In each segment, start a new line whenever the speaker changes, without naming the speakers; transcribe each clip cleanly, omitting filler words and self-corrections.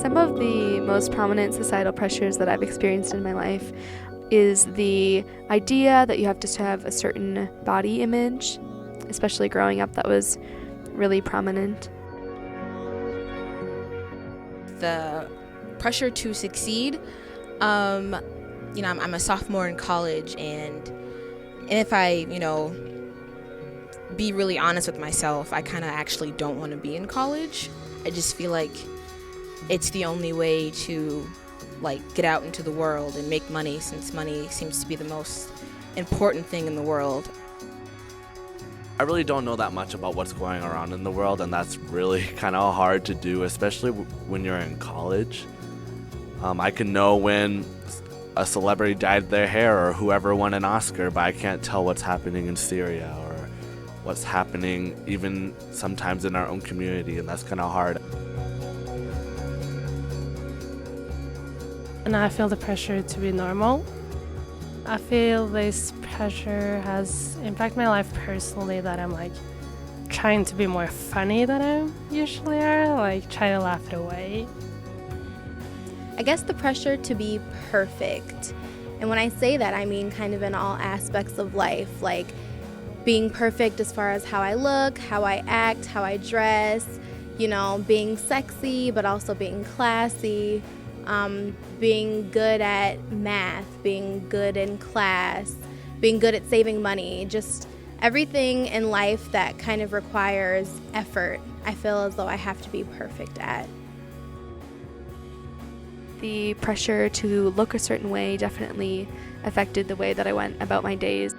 Some of the most prominent societal pressures that I've experienced in my life is the idea that you have to have a certain body image, especially growing up, that was really prominent.
The pressure to succeed. I'm a sophomore in college, and if I, be really honest with myself, I kind of actually don't want to be in college. I just feel like it's the only way to get out into the world and make money, since money seems to be the most important thing in the world.
I really don't know that much about what's going around in the world, and that's really kind of hard to do, especially when you're in college. I can know when a celebrity dyed their hair or whoever won an Oscar, but I can't tell what's happening in Syria or what's happening even sometimes in our own community, and that's kind of hard.
And I feel the pressure to be normal. I feel this pressure has impacted my life personally, that I'm trying to be more funny than I usually are, try to laugh it away.
I guess the pressure to be perfect. And when I say that, I mean kind of in all aspects of life, being perfect as far as how I look, how I act, how I dress, being sexy, but also being classy, being good at math, being good in class, being good at saving money, just everything in life that kind of requires effort, I feel as though I have to be perfect at.
The pressure to look a certain way definitely affected the way that I went about my days.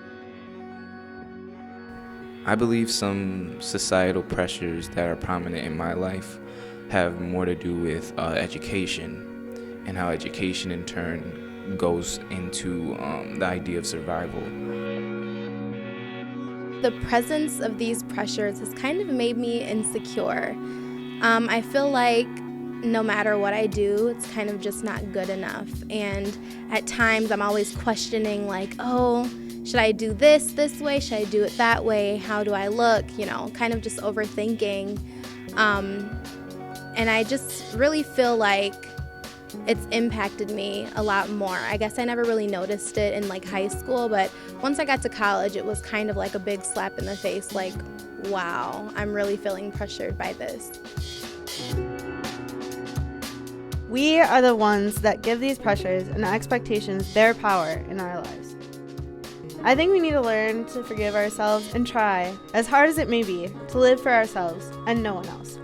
I believe some societal pressures that are prominent in my life have more to do with education, and how education in turn goes into the idea of survival.
The presence of these pressures has kind of made me insecure. I feel like no matter what I do, it's kind of just not good enough. And at times I'm always questioning should I do this way? Should I do it that way? How do I look? Kind of just overthinking. And I just really feel like it's impacted me a lot more. I guess I never really noticed it in high school, but once I got to college, it was kind of like a big slap in the face, wow, I'm really feeling pressured by this.
We are the ones that give these pressures and expectations their power in our lives. I think we need to learn to forgive ourselves and try, as hard as it may be, to live for ourselves and no one else.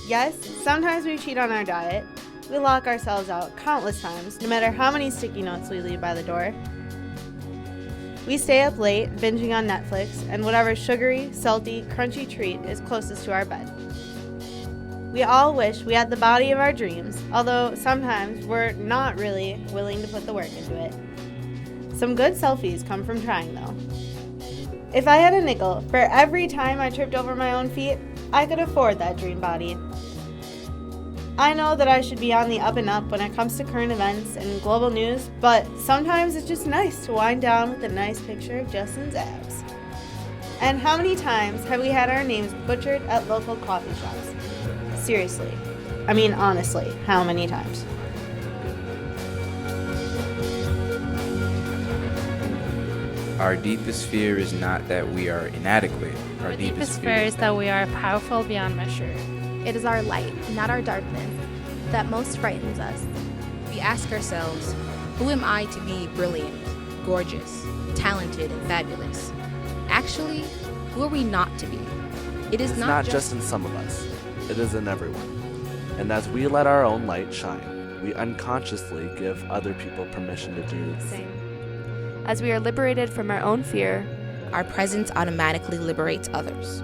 Yes, sometimes we cheat on our diet. We lock ourselves out countless times, no matter how many sticky notes we leave by the door. We stay up late, binging on Netflix and whatever sugary, salty, crunchy treat is closest to our bed. We all wish we had the body of our dreams, although sometimes we're not really willing to put the work into it. Some good selfies come from trying, though. If I had a nickel for every time I tripped over my own feet, I could afford that dream body. I know that I should be on the up and up when it comes to current events and global news, but sometimes it's just nice to wind down with a nice picture of Justin's abs. And how many times have we had our names butchered at local coffee shops? Seriously. I mean, honestly, how many times?
Our deepest fear is not that we are inadequate.
Our deepest fear is that we are powerful beyond measure.
It is our light, not our darkness, that most frightens us.
We ask ourselves, who am I to be brilliant, gorgeous, talented, and fabulous? Actually, who are we not to be?
It's not just in some of us. It is in everyone. And as we let our own light shine, we unconsciously give other people permission to do the same.
As we are liberated from our own fear,
our presence automatically liberates others.